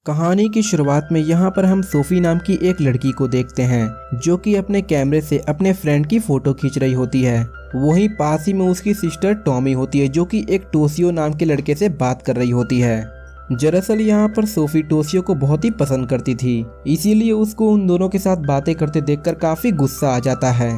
कहानी की शुरुआत में यहाँ पर हम सोफी नाम की एक लड़की को देखते हैं जो कि अपने कैमरे से अपने फ्रेंड की फोटो खींच रही होती है। वहीं पास ही में उसकी सिस्टर टॉमी होती है जो कि एक टोसियो नाम के लड़के से बात कर रही होती है। दरअसल यहाँ पर सोफी टोसियो को बहुत ही पसंद करती थी, इसीलिए उसको उन दोनों के साथ बातें करते देखकर काफी गुस्सा आ जाता है।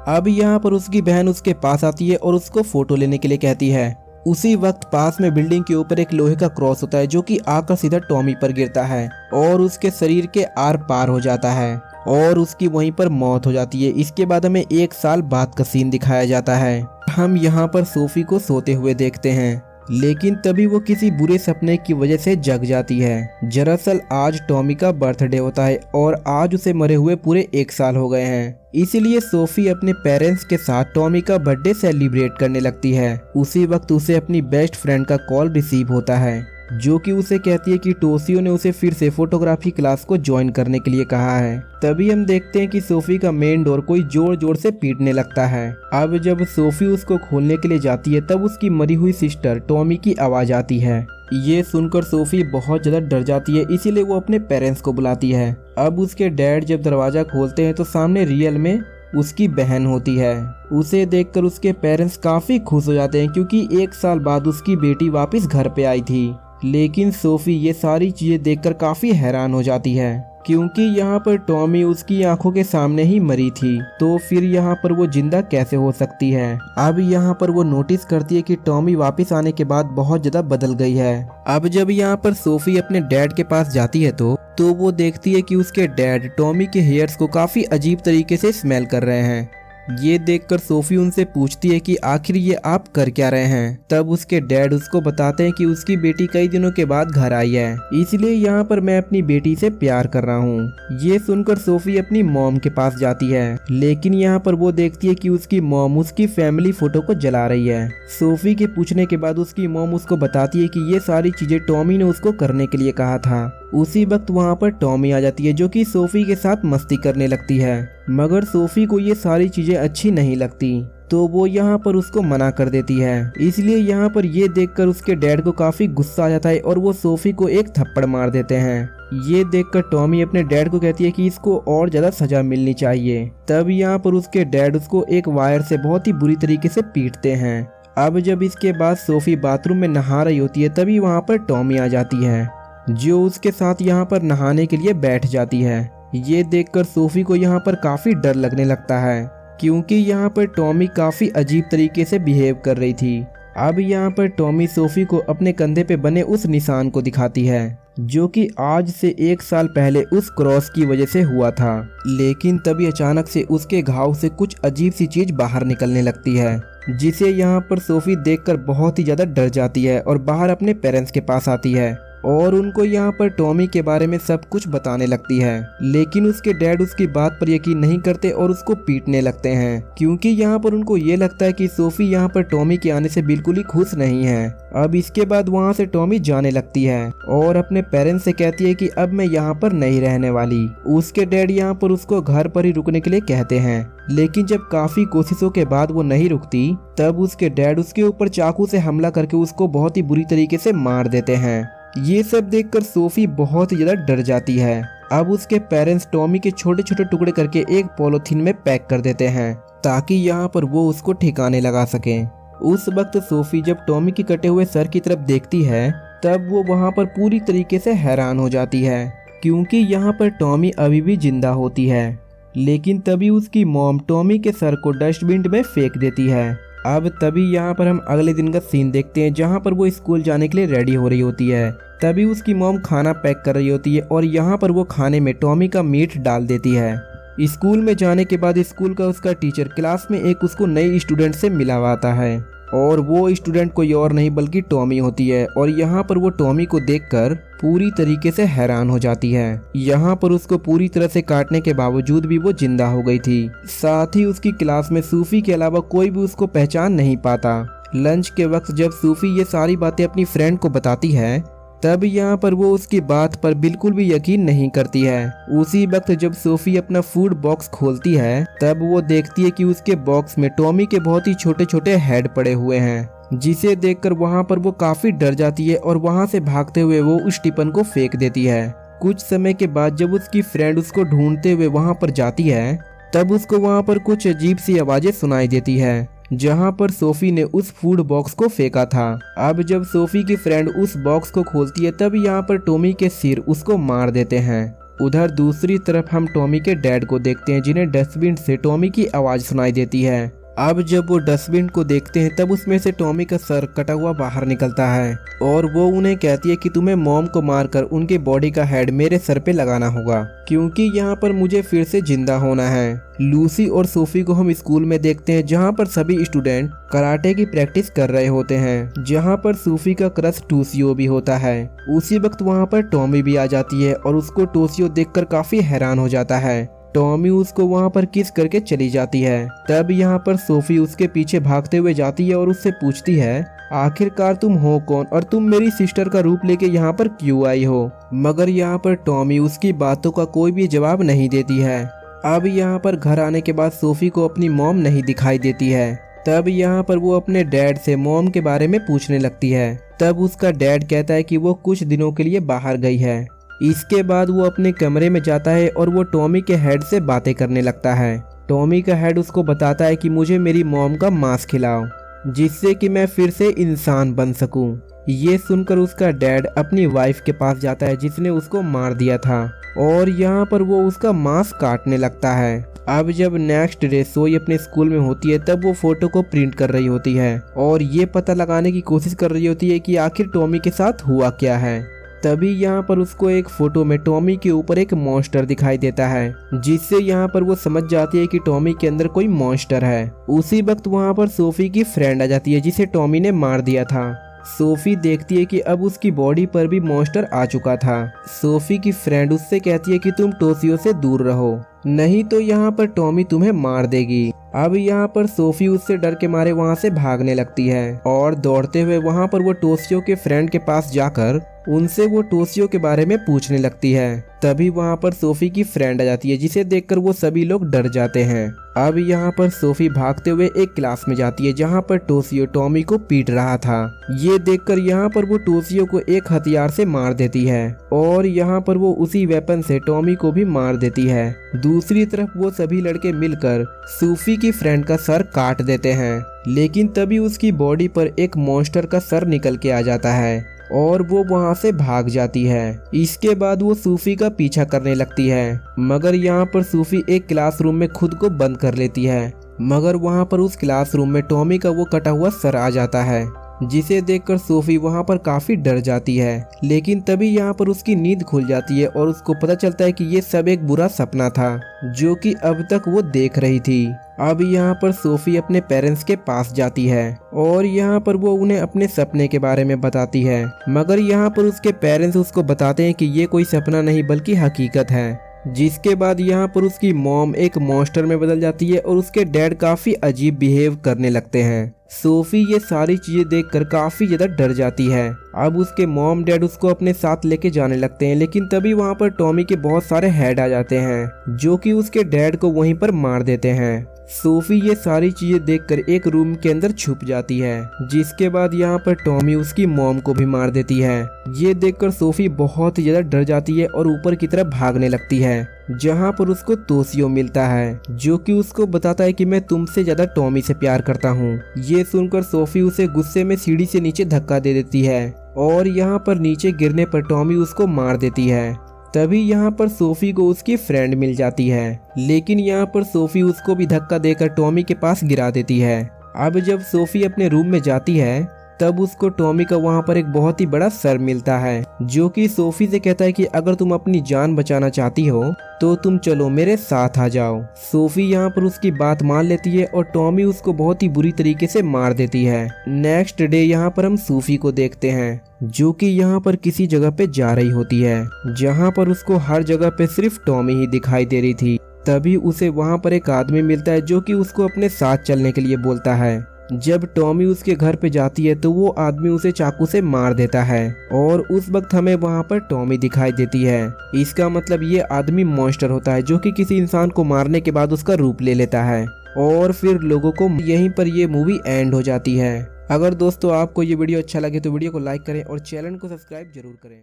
अब यहाँ पर उसकी बहन उसके पास आती है और उसको फोटो लेने के लिए कहती है। उसी वक्त पास में बिल्डिंग के ऊपर एक लोहे का क्रॉस होता है जो कि आकर सीधा टॉमी पर गिरता है और उसके शरीर के आर पार हो जाता है और उसकी वहीं पर मौत हो जाती है। इसके बाद हमें 1 साल बाद का सीन दिखाया जाता है। हम यहाँ पर सोफी को सोते हुए देखते हैं, लेकिन तभी वो किसी बुरे सपने की वजह से जग जाती है। दरअसल आज टॉमी का बर्थडे होता है और आज उसे मरे हुए पूरे 1 साल हो गए हैं। इसीलिए सोफी अपने पेरेंट्स के साथ टॉमी का बर्थडे सेलिब्रेट करने लगती है। उसी वक्त उसे अपनी बेस्ट फ्रेंड का कॉल रिसीव होता है जो कि उसे कहती है कि टोसियो ने उसे फिर से फोटोग्राफी क्लास को ज्वाइन करने के लिए कहा है। तभी हम देखते हैं कि सोफी का मेन डोर कोई जोर जोर से पीटने लगता है। अब जब सोफी उसको खोलने के लिए जाती है तब उसकी मरी हुई सिस्टर टॉमी की आवाज आती है। ये सुनकर सोफी बहुत ज्यादा डर जाती है, इसीलिए वो अपने पेरेंट्स को बुलाती है। अब उसके डैड जब दरवाजा खोलते हैं तो सामने रियल में उसकी बहन होती है। उसे देखकर उसके पेरेंट्स काफी खुश हो जाते हैं क्योंकि 1 साल बाद उसकी बेटी वापस घर पे आई थी। लेकिन सोफी ये सारी चीजें देखकर काफी हैरान हो जाती है क्योंकि यहाँ पर टॉमी उसकी आंखों के सामने ही मरी थी, तो फिर यहाँ पर वो जिंदा कैसे हो सकती है। अब यहाँ पर वो नोटिस करती है कि टॉमी वापस आने के बाद बहुत ज्यादा बदल गई है। अब जब यहाँ पर सोफी अपने डैड के पास जाती है तो वो देखती है कि उसके डैड टॉमी के हेयर्स को काफी अजीब तरीके से स्मेल कर रहे हैं। ये देखकर सोफी उनसे पूछती है कि आखिर ये आप कर क्या रहे हैं। तब उसके डैड उसको बताते हैं कि उसकी बेटी कई दिनों के बाद घर आई है, इसलिए यहाँ पर मैं अपनी बेटी से प्यार कर रहा हूँ। ये सुनकर सोफी अपनी मॉम के पास जाती है, लेकिन यहाँ पर वो देखती है कि उसकी मॉम उसकी फैमिली फोटो को जला रही है। सोफी के पूछने के बाद उसकी मॉम उसको बताती है कि ये सारी चीजें टॉमी ने उसको करने के लिए कहा था। उसी वक्त वहाँ पर टॉमी आ जाती है जो कि सोफी के साथ मस्ती करने लगती है, मगर सोफी को ये सारी चीजें अच्छी नहीं लगती, तो वो यहाँ पर उसको मना कर देती है। इसलिए यहाँ पर ये देखकर उसके डैड को काफी गुस्सा आ जाता है और वो सोफी को एक थप्पड़ मार देते हैं। ये देखकर टॉमी अपने डैड को कहती है कि इसको और ज्यादा सजा मिलनी चाहिए। तब यहाँ पर उसके डैड उसको एक वायर से बहुत ही बुरी तरीके से पीटते हैं। अब जब इसके बाद सोफी बाथरूम में नहा रही होती है तभी वहाँ पर टॉमी आ जाती है जो उसके साथ यहाँ पर नहाने के लिए बैठ जाती है। ये देखकर सोफी को यहाँ पर काफी डर लगने लगता है क्योंकि यहाँ पर टॉमी काफी अजीब तरीके से बिहेव कर रही थी। अब यहाँ पर टॉमी सोफी को अपने कंधे पे बने उस निशान को दिखाती है जो कि आज से 1 साल पहले उस क्रॉस की वजह से हुआ था। लेकिन तभी अचानक से उसके घाव से कुछ अजीब सी चीज बाहर निकलने लगती है, जिसे यहाँ पर सोफी देखकर बहुत ही ज्यादा डर जाती है और बाहर अपने पेरेंट्स के पास आती है और उनको यहाँ पर टॉमी के बारे में सब कुछ बताने लगती है। लेकिन उसके डैड उसकी बात पर यकीन नहीं करते और उसको पीटने लगते हैं क्योंकि यहाँ पर उनको ये लगता है कि सोफी यहाँ पर टॉमी के आने से बिल्कुल ही खुश नहीं है। अब इसके बाद वहाँ से टॉमी जाने लगती है और अपने पेरेंट्स से कहती है कि अब मैं यहाँ पर नहीं रहने वाली। उसके डैड यहाँ पर उसको घर पर ही रुकने के लिए कहते हैं, लेकिन जब काफी कोशिशों के बाद वो नहीं रुकती तब उसके डैड उसके ऊपर चाकू से हमला करके उसको बहुत ही बुरी तरीके से मार देते हैं। ये सब देखकर सोफी बहुत ही ज्यादा डर जाती है। अब उसके पेरेंट्स टॉमी के छोटे छोटे टुकड़े करके एक पॉलीथीन में पैक कर देते हैं ताकि यहाँ पर वो उसको ठिकाने लगा सकें। उस वक्त सोफी जब टॉमी के कटे हुए सर की तरफ देखती है तब वो वहाँ पर पूरी तरीके से हैरान हो जाती है क्योंकि यहाँ पर टॉमी अभी भी जिंदा होती है। लेकिन तभी उसकी मॉम टॉमी के सर को डस्टबिन में फेंक देती है। अब तभी यहाँ पर हम अगले दिन का सीन देखते हैं जहाँ पर वो स्कूल जाने के लिए रेडी हो रही होती है। तभी उसकी मॉम खाना पैक कर रही होती है और यहाँ पर वो खाने में टॉमी का मीट डाल देती है। स्कूल में जाने के बाद स्कूल का उसका टीचर क्लास में एक उसको नई स्टूडेंट से मिलवाता है और वो स्टूडेंट कोई और नहीं बल्कि टॉमी होती है। और यहाँ पर वो टॉमी को देखकर पूरी तरीके से हैरान हो जाती है। यहाँ पर उसको पूरी तरह से काटने के बावजूद भी वो जिंदा हो गई थी। साथ ही उसकी क्लास में सूफी के अलावा कोई भी उसको पहचान नहीं पाता। लंच के वक्त जब सूफी ये सारी बातें अपनी फ्रेंड को बताती है तब यहाँ पर वो उसकी बात पर बिल्कुल भी यकीन नहीं करती है। उसी वक्त जब सोफी अपना फूड बॉक्स खोलती है तब वो देखती है कि उसके बॉक्स में टॉमी के बहुत ही छोटे छोटे हेड पड़े हुए हैं, जिसे देखकर वहाँ पर वो काफी डर जाती है और वहाँ से भागते हुए वो उस टिफिन को फेंक देती है। कुछ समय के बाद जब उसकी फ्रेंड उसको ढूंढते हुए वहां पर जाती है, तब उसको वहां पर कुछ अजीब सी आवाजें सुनाई देती है जहां पर सोफी ने उस फूड बॉक्स को फेंका था। अब जब सोफी की फ्रेंड उस बॉक्स को खोलती है तब यहाँ पर टॉमी के सिर उसको मार देते हैं। उधर दूसरी तरफ हम टॉमी के डैड को देखते हैं जिन्हें डस्टबिन से टॉमी की आवाज सुनाई देती है। अब जब वो डस्टबिन को देखते हैं तब उसमें से टॉमी का सर कटा हुआ बाहर निकलता है और वो उन्हें कहती है कि तुम्हें मॉम को मारकर उनके बॉडी का हेड मेरे सर पे लगाना होगा क्योंकि यहाँ पर मुझे फिर से जिंदा होना है। लूसी और सोफी को हम स्कूल में देखते हैं जहाँ पर सभी स्टूडेंट कराटे की प्रैक्टिस कर रहे होते हैं, जहाँ पर सोफी का क्रश टोशियो भी होता है। उसी वक्त वहाँ पर टॉमी भी आ जाती है और उसको टोशियो देखकर काफी हैरान हो जाता है। टॉमी उसको वहां पर किस करके चली जाती है। तब यहाँ पर सोफी उसके पीछे भागते हुए जाती है और उससे पूछती है आखिरकार तुम हो कौन और तुम मेरी सिस्टर का रूप लेके यहाँ पर क्यों आई हो। मगर यहाँ पर टॉमी उसकी बातों का कोई भी जवाब नहीं देती है। अब यहाँ पर घर आने के बाद सोफी को अपनी मॉम नहीं दिखाई देती है। तब यहाँ पर वो अपने डैड से मॉम के बारे में पूछने लगती है। तब उसका डैड कहता है कि वो कुछ दिनों के लिए बाहर गई है। इसके बाद वो अपने कमरे में जाता है और वो टॉमी के हेड से बातें करने लगता है। टॉमी का हेड उसको बताता है कि मुझे मेरी मॉम का मांस खिलाओ जिससे कि मैं फिर से इंसान बन सकूं। ये सुनकर उसका डैड अपनी वाइफ के पास जाता है जिसने उसको मार दिया था और यहाँ पर वो उसका मांस काटने लगता है। अब जब नेक्स्ट डे सोई अपने स्कूल में होती है तब वो फोटो को प्रिंट कर रही होती है और ये पता लगाने की कोशिश कर रही होती है कि आखिर टॉमी के साथ हुआ क्या है। तभी यहाँ पर उसको एक फोटो में टॉमी के ऊपर एक मॉन्स्टर दिखाई देता है जिससे यहाँ पर वो समझ जाती है कि टॉमी के अंदर कोई मॉन्स्टर है। उसी वक्त वहाँ पर सोफी की फ्रेंड आ जाती है जिसे टॉमी ने मार दिया था। सोफी देखती है कि अब उसकी बॉडी पर भी मॉन्स्टर आ चुका था। सोफी की फ्रेंड उससे कहती है कि तुम टोशियो से दूर रहो नहीं तो यहाँ पर टॉमी तुम्हें मार देगी। अब यहाँ पर सोफी उससे डर के मारे वहाँ से भागने लगती है और दौड़ते हुए वहाँ पर वो टोशियो के फ्रेंड के पास जाकर उनसे वो टोशियो के बारे में पूछने लगती है। तभी वहाँ पर सोफी की फ्रेंड आ जाती है जिसे देखकर वो सभी लोग डर जाते हैं। अब यहाँ पर सोफी भागते हुए एक क्लास में जाती है जहाँ पर टोशियो टॉमी को पीट रहा था। ये देखकर यहाँ पर वो टोशियो को एक हथियार से मार देती है और यहाँ पर वो उसी वेपन से टॉमी को भी मार देती है। दूसरी तरफ वो सभी लड़के मिलकर सोफी की फ्रेंड का सर काट देते हैं लेकिन तभी उसकी बॉडी पर एक मॉन्स्टर का सर निकल के आ जाता है और वो वहां से भाग जाती है। इसके बाद वो सूफी का पीछा करने लगती है मगर यहाँ पर सूफी एक क्लासरूम में खुद को बंद कर लेती है। मगर वहाँ पर उस क्लासरूम में टॉमी का वो कटा हुआ सर आ जाता है जिसे देखकर सोफी वहाँ पर काफी डर जाती है। लेकिन तभी यहाँ पर उसकी नींद खुल जाती है और उसको पता चलता है कि ये सब एक बुरा सपना था जो कि अब तक वो देख रही थी। अब यहाँ पर सोफी अपने पेरेंट्स के पास जाती है और यहाँ पर वो उन्हें अपने सपने के बारे में बताती है मगर यहाँ पर उसके पेरेंट्स उसको बताते हैं कि ये कोई सपना नहीं बल्कि हकीकत है। जिसके बाद यहाँ पर उसकी मॉम एक मॉन्स्टर में बदल जाती है और उसके डैड काफी अजीब बिहेव करने लगते हैं। सोफी ये सारी चीजें देखकर काफी ज्यादा डर जाती है। अब उसके मॉम डैड उसको अपने साथ लेके जाने लगते हैं लेकिन तभी वहाँ पर टॉमी के बहुत सारे हेड आ जाते हैं जो कि उसके डैड को वहीं पर मार देते हैं। सोफी ये सारी चीजें देखकर एक रूम के अंदर छुप जाती है जिसके बाद यहाँ पर टॉमी उसकी मॉम को भी मार देती है। ये देखकर सोफी बहुत ही ज्यादा डर जाती है और ऊपर की तरफ भागने लगती है जहाँ पर उसको टोशियो मिलता है जो कि उसको बताता है कि मैं तुमसे ज्यादा टॉमी से प्यार करता हूँ। ये सुनकर सोफी उसे गुस्से में सीढ़ी से नीचे धक्का दे देती है और यहाँ पर नीचे गिरने पर टॉमी उसको मार देती है। तभी यहाँ पर सोफी को उसकी फ्रेंड मिल जाती है लेकिन यहाँ पर सोफी उसको भी धक्का देकर टॉमी के पास गिरा देती है। अब जब सोफी अपने रूम में जाती है तब उसको टॉमी का वहाँ पर एक बहुत ही बड़ा सर मिलता है जो कि सोफी से कहता है कि अगर तुम अपनी जान बचाना चाहती हो तो तुम चलो मेरे साथ आ जाओ। सोफी यहाँ पर उसकी बात मान लेती है और टॉमी उसको बहुत ही बुरी तरीके से मार देती है। नेक्स्ट डे यहाँ पर हम सोफी को देखते हैं जो कि यहाँ पर किसी जगह पे जा रही होती है जहाँ पर उसको हर जगह पे सिर्फ टॉमी ही दिखाई दे रही थी। तभी उसे वहाँ पर एक आदमी मिलता है जो कि उसको अपने साथ चलने के लिए बोलता है। जब टॉमी उसके घर पे जाती है तो वो आदमी उसे चाकू से मार देता है और उस वक्त हमें वहाँ पर टॉमी दिखाई देती है। इसका मतलब ये आदमी मॉन्स्टर होता है जो कि किसी इंसान को मारने के बाद उसका रूप ले लेता है और फिर लोगों को यहीं पर ये मूवी एंड हो जाती है। अगर दोस्तों आपको ये वीडियो अच्छा लगे तो वीडियो को लाइक करें और चैनल को सब्सक्राइब जरूर करें।